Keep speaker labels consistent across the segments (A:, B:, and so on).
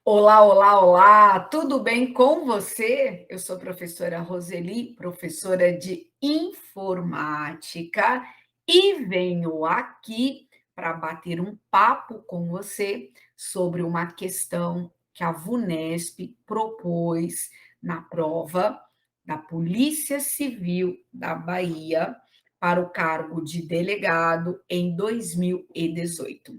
A: Olá, olá, olá, tudo bem com você? Eu sou a professora Roseli, professora de informática, e venho aqui para bater um papo com você sobre uma questão que a VUNESP propôs na prova da Polícia Civil da Bahia para o cargo de delegado em 2018.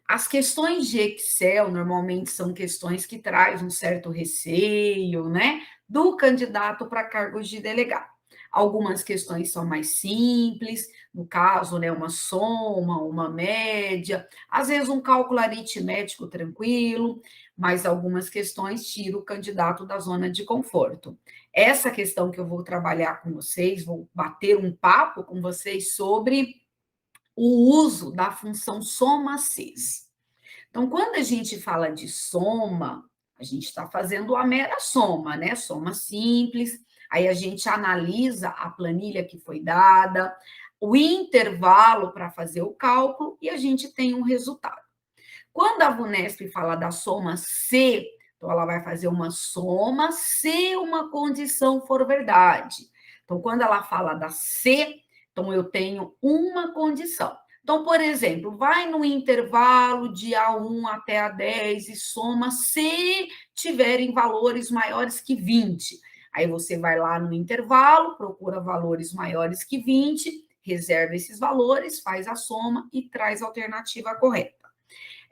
A: As questões de Excel normalmente são questões que trazem um certo receio, né, do candidato para cargos de delegado. Algumas questões são mais simples, no caso, né, uma soma, uma média, às vezes um cálculo aritmético tranquilo, mas algumas questões tiram o candidato da zona de conforto. Essa questão que eu vou trabalhar com vocês, vou bater um papo com vocês sobre o uso da função soma-sis. Então, quando a gente fala de soma, a gente está fazendo a mera soma, né? Soma simples, aí a gente analisa a planilha que foi dada, o intervalo para fazer o cálculo e a gente tem um resultado. Quando a VUNESP fala da soma C, então ela vai fazer uma soma se uma condição for verdade. Então, quando ela fala da C, então eu tenho uma condição. Então, por exemplo, vai no intervalo de A1 até A10 e soma se tiverem valores maiores que 20. Aí você vai lá no intervalo, procura valores maiores que 20, reserva esses valores, faz a soma e traz a alternativa correta.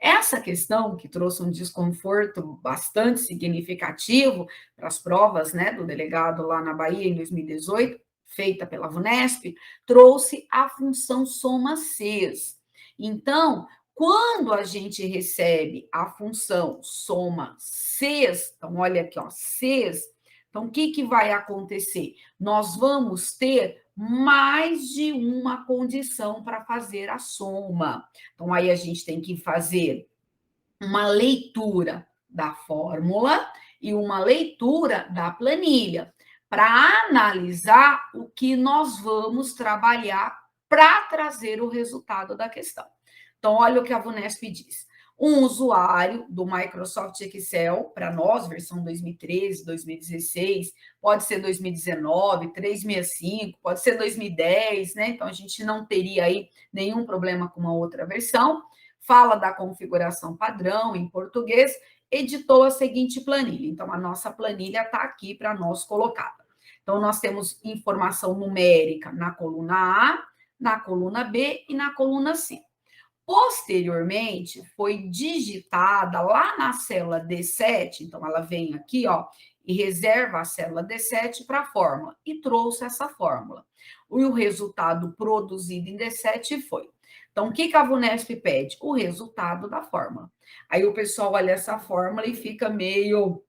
A: Essa questão, que trouxe um desconforto bastante significativo para as provas, né, do delegado lá na Bahia em 2018, feita pela VUNESP, trouxe a função soma-cs. Então, quando a gente recebe a função soma-cs, então olha aqui, ó, cs, então o que vai acontecer? Nós vamos ter mais de uma condição para fazer a soma. Então, aí a gente tem que fazer uma leitura da fórmula e uma leitura da planilha para analisar o que nós vamos trabalhar para trazer o resultado da questão. Então, olha o que a VUNESP diz. Um usuário do Microsoft Excel, para nós, versão 2013, 2016, pode ser 2019, 365, pode ser 2010, né? Então, a gente não teria aí nenhum problema com uma outra versão. Fala da configuração padrão em português, editou a seguinte planilha. Então, a nossa planilha está aqui para nós colocada. Então, nós temos informação numérica na coluna A, na coluna B e na coluna C. Posteriormente, foi digitada lá na célula D7, então ela vem aqui, ó, e reserva a célula D7 para a fórmula, e trouxe essa fórmula. E o resultado produzido em D7 foi. Então, o que a VUNESP pede? O resultado da fórmula. Aí o pessoal olha essa fórmula e fica meio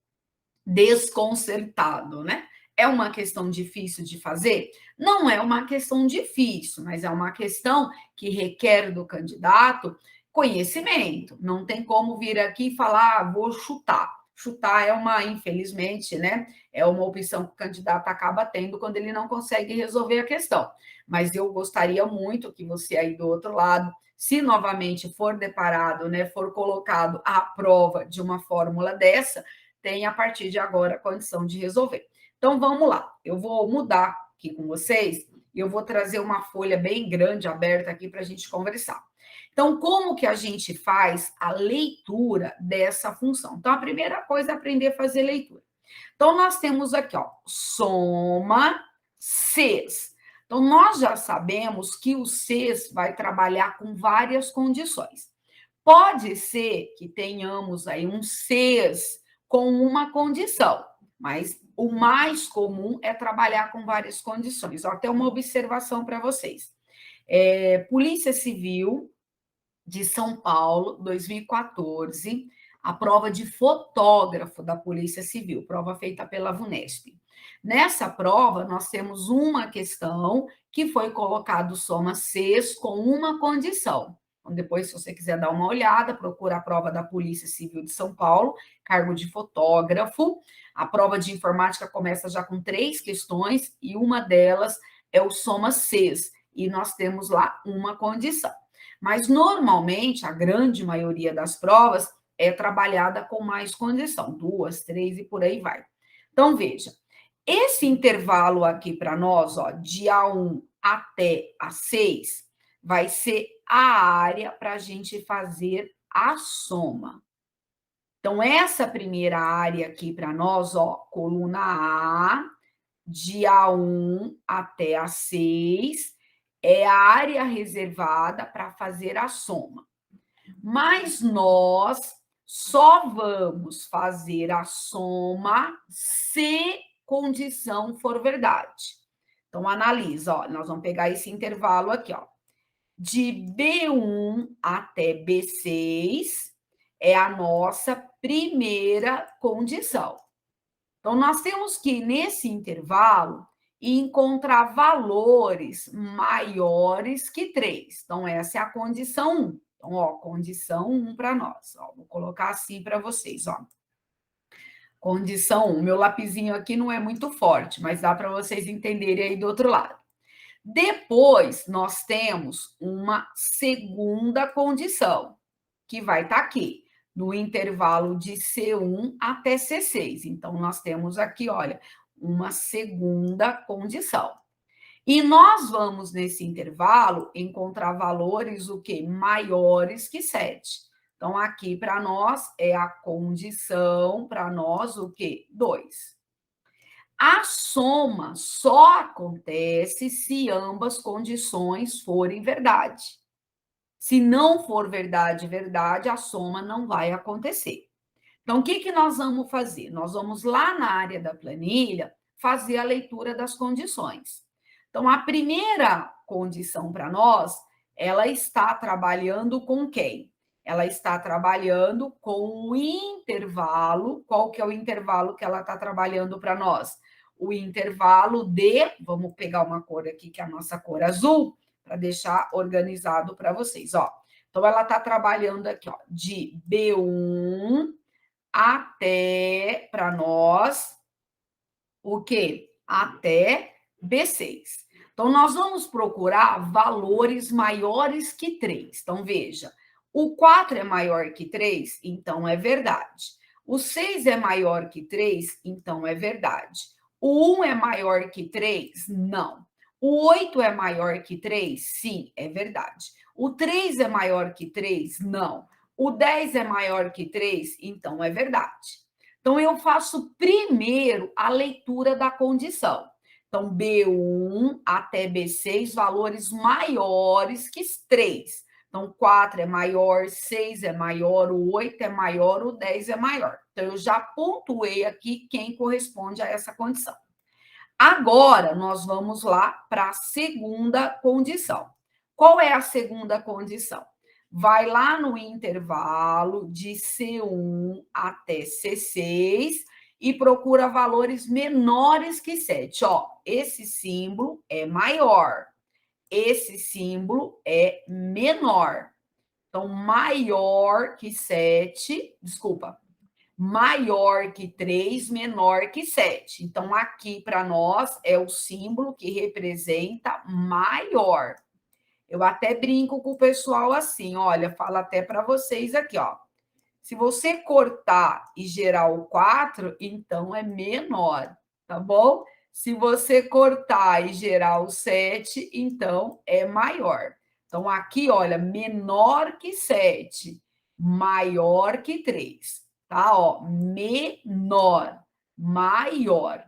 A: desconcertado, né? É uma questão difícil de fazer? Não é uma questão difícil, mas é uma questão que requer do candidato conhecimento. Não tem como vir aqui e falar, vou chutar. Chutar é uma, infelizmente, né? É uma opção que o candidato acaba tendo quando ele não consegue resolver a questão. Mas eu gostaria muito que você aí do outro lado, se novamente for deparado, né, for colocado à prova de uma fórmula dessa, tem a partir de agora a condição de resolver. Então vamos lá, eu vou mudar aqui com vocês e eu vou trazer uma folha bem grande aberta aqui para a gente conversar. Então, como que a gente faz a leitura dessa função? Então, a primeira coisa é aprender a fazer leitura. Então, nós temos aqui, ó, soma Cs. Então, nós já sabemos que o Cs vai trabalhar com várias condições. Pode ser que tenhamos aí um Cs com uma condição, mas o mais comum é trabalhar com várias condições. Ó, até uma observação para vocês. Polícia Civil de São Paulo, 2014, a prova de fotógrafo da Polícia Civil, prova feita pela VUNESP. Nessa prova, nós temos uma questão que foi colocado soma Cs com uma condição. Então, depois, se você quiser dar uma olhada, procura a prova da Polícia Civil de São Paulo, cargo de fotógrafo. A prova de informática começa já com 3 questões e uma delas é o soma Cs. E nós temos lá uma condição. Mas, normalmente, a grande maioria das provas é trabalhada com mais condição, 2, 3 e por aí vai. Então, veja, esse intervalo aqui para nós, ó, de A1 até A6, vai ser a área para a gente fazer a soma. Então, essa primeira área aqui para nós, ó, coluna A, de A1 até A6, é a área reservada para fazer a soma. Mas nós só vamos fazer a soma se condição for verdade. Então, analisa, ó, nós vamos pegar esse intervalo aqui, ó. De B1 até B6 é a nossa primeira condição. Então, nós temos que ir nesse intervalo e encontrar valores maiores que 3. Então, essa é a condição 1. Então, ó, condição 1 para nós. Ó, vou colocar assim para vocês, ó. Condição 1. Meu lapisinho aqui não é muito forte, mas dá para vocês entenderem aí do outro lado. Depois, nós temos uma segunda condição, que vai estar aqui, no intervalo de C1 até C6. Então, nós temos aqui, olha, uma segunda condição. E nós vamos, nesse intervalo, encontrar valores o quê? Maiores que 7. Então, aqui para nós é a condição, para nós o quê? 2. A soma só acontece se ambas condições forem verdade. Se não for verdade, a soma não vai acontecer. Então, o que nós vamos fazer? Nós vamos lá na área da planilha fazer a leitura das condições. Então, a primeira condição para nós, ela está trabalhando com quem? Ela está trabalhando com o intervalo. Qual que é o intervalo que ela está trabalhando para nós? O intervalo de, vamos pegar uma cor aqui, que é a nossa cor azul, para deixar organizado para vocês, ó. Então, ela está trabalhando aqui, ó, de B1 até, para nós, o quê? Até B6. Então, nós vamos procurar valores maiores que 3. Então, veja, o 4 é maior que 3, então é verdade. O 6 é maior que 3, então é verdade. O 1 é maior que 3? Não. O 8 é maior que 3? Sim, é verdade. O 3 é maior que 3? Não. O 10 é maior que 3? Então é verdade. Então, eu faço primeiro a leitura da condição. Então, B1 até B6, valores maiores que 3. Então, 4 é maior, 6 é maior, o 8 é maior, o 10 é maior. Então, eu já pontuei aqui quem corresponde a essa condição. Agora, nós vamos lá para a segunda condição. Qual é a segunda condição? Vai lá no intervalo de C1 até C6 e procura valores menores que 7. Ó, esse símbolo é maior, esse símbolo é menor. Então, maior que 7, desculpa, maior que 3, menor que 7. Então, aqui para nós é o símbolo que representa maior. Eu até brinco com o pessoal assim, olha, falo até para vocês aqui, ó. Se você cortar e gerar o 4, então é menor, tá bom? Se você cortar e gerar o 7, então é maior. Então, aqui, olha, menor que 7, maior que 3, tá? Ó, menor, maior,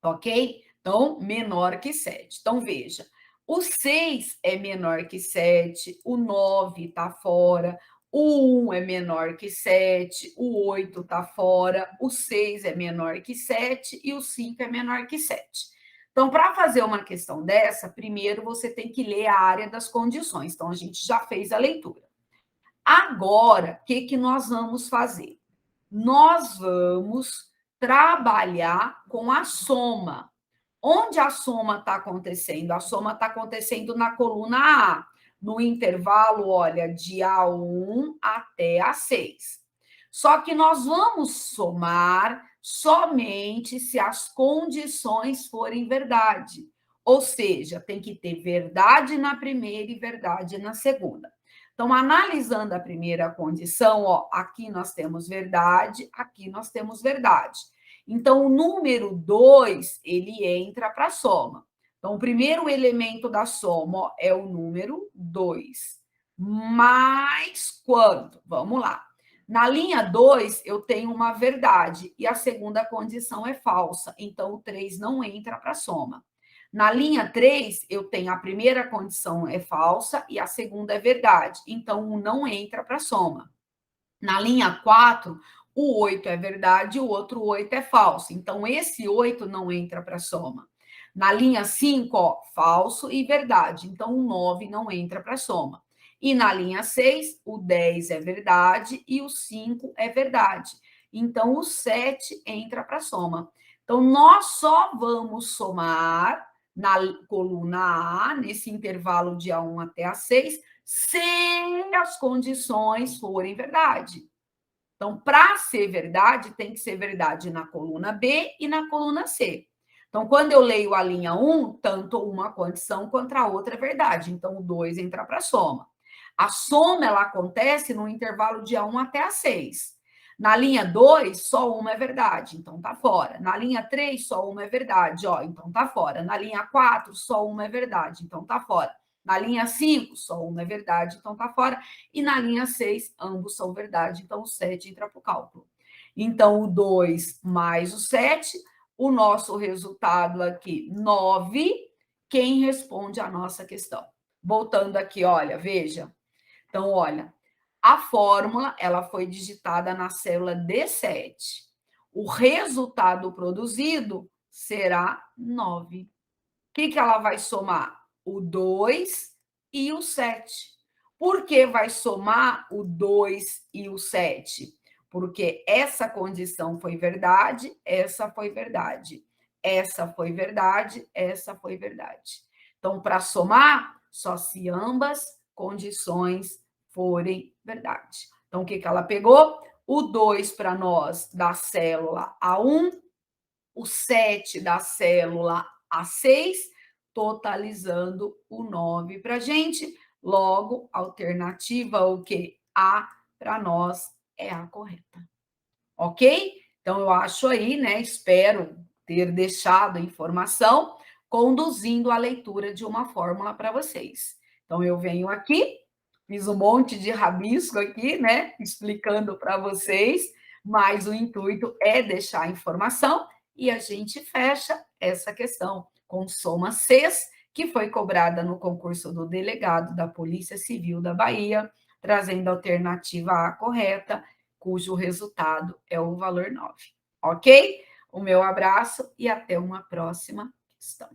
A: ok? Então, menor que 7. Então, veja, o 6 é menor que 7, o 9 está fora, o 1 é menor que 7, o 8 está fora, o 6 é menor que 7 e o 5 é menor que 7. Então, para fazer uma questão dessa, primeiro você tem que ler a área das condições. Então, a gente já fez a leitura. Agora, o que nós vamos fazer? Nós vamos trabalhar com a soma. Onde a soma está acontecendo? A soma está acontecendo na coluna A, no intervalo, olha, de A1 até A6. Só que nós vamos somar somente se as condições forem verdade. Ou seja, tem que ter verdade na primeira e verdade na segunda. Então, analisando a primeira condição, ó, aqui nós temos verdade, aqui nós temos verdade. Então, o número 2, ele entra para a soma. Então, o primeiro elemento da soma, ó, é o número 2. Mais quanto? Vamos lá. Na linha 2, eu tenho uma verdade e a segunda condição é falsa. Então, o 3 não entra para a soma. Na linha 3, eu tenho a primeira condição é falsa e a segunda é verdade. Então, um não entra para a soma. Na linha 4, o 8 é verdade e o outro 8 é falso. Então, esse 8 não entra para a soma. Na linha 5, ó, falso e verdade. Então, o 9 não entra para a soma. E na linha 6, o 10 é verdade e o 5 é verdade. Então, o 7 entra para a soma. Então, nós só vamos somar na coluna A, nesse intervalo de A1 até A6, se as condições forem verdade. Então, para ser verdade, tem que ser verdade na coluna B e na coluna C. Então, quando eu leio a linha 1, tanto uma condição quanto a outra é verdade. Então, o 2 entra para a soma. A soma ela acontece no intervalo de A1 até A6. Na linha 2, só uma é verdade, então tá fora. Na linha 3, só uma é verdade, ó, então tá fora. Na linha 4, só uma é verdade, então tá fora. Na linha 5, só uma é verdade, então tá fora. E na linha 6, ambos são verdade, então o 7 entra para o cálculo. Então, o 2 mais o 7, o nosso resultado aqui, 9. Quem responde a nossa questão? Voltando aqui, olha, veja. Então, olha, a fórmula ela foi digitada na célula D7. O resultado produzido será 9. O que ela vai somar? O 2 e o 7. Por que vai somar o 2 e o 7? Porque essa condição foi verdade, essa foi verdade. Essa foi verdade, essa foi verdade. Então, para somar, só se ambas condições forem verdade. Então, o que ela pegou? O 2 para nós da célula A1, o 7 da célula A6, totalizando o 9 para a gente. Logo, alternativa o que? A para nós é a correta. Ok? Então, eu acho aí, né? Espero ter deixado a informação conduzindo a leitura de uma fórmula para vocês. Então, eu venho aqui, fiz um monte de rabisco aqui, né? Explicando para vocês, mas o intuito é deixar a informação e a gente fecha essa questão com soma CES, que foi cobrada no concurso do delegado da Polícia Civil da Bahia, trazendo a alternativa A correta, cujo resultado é o valor 9. Ok? O meu abraço e até uma próxima questão.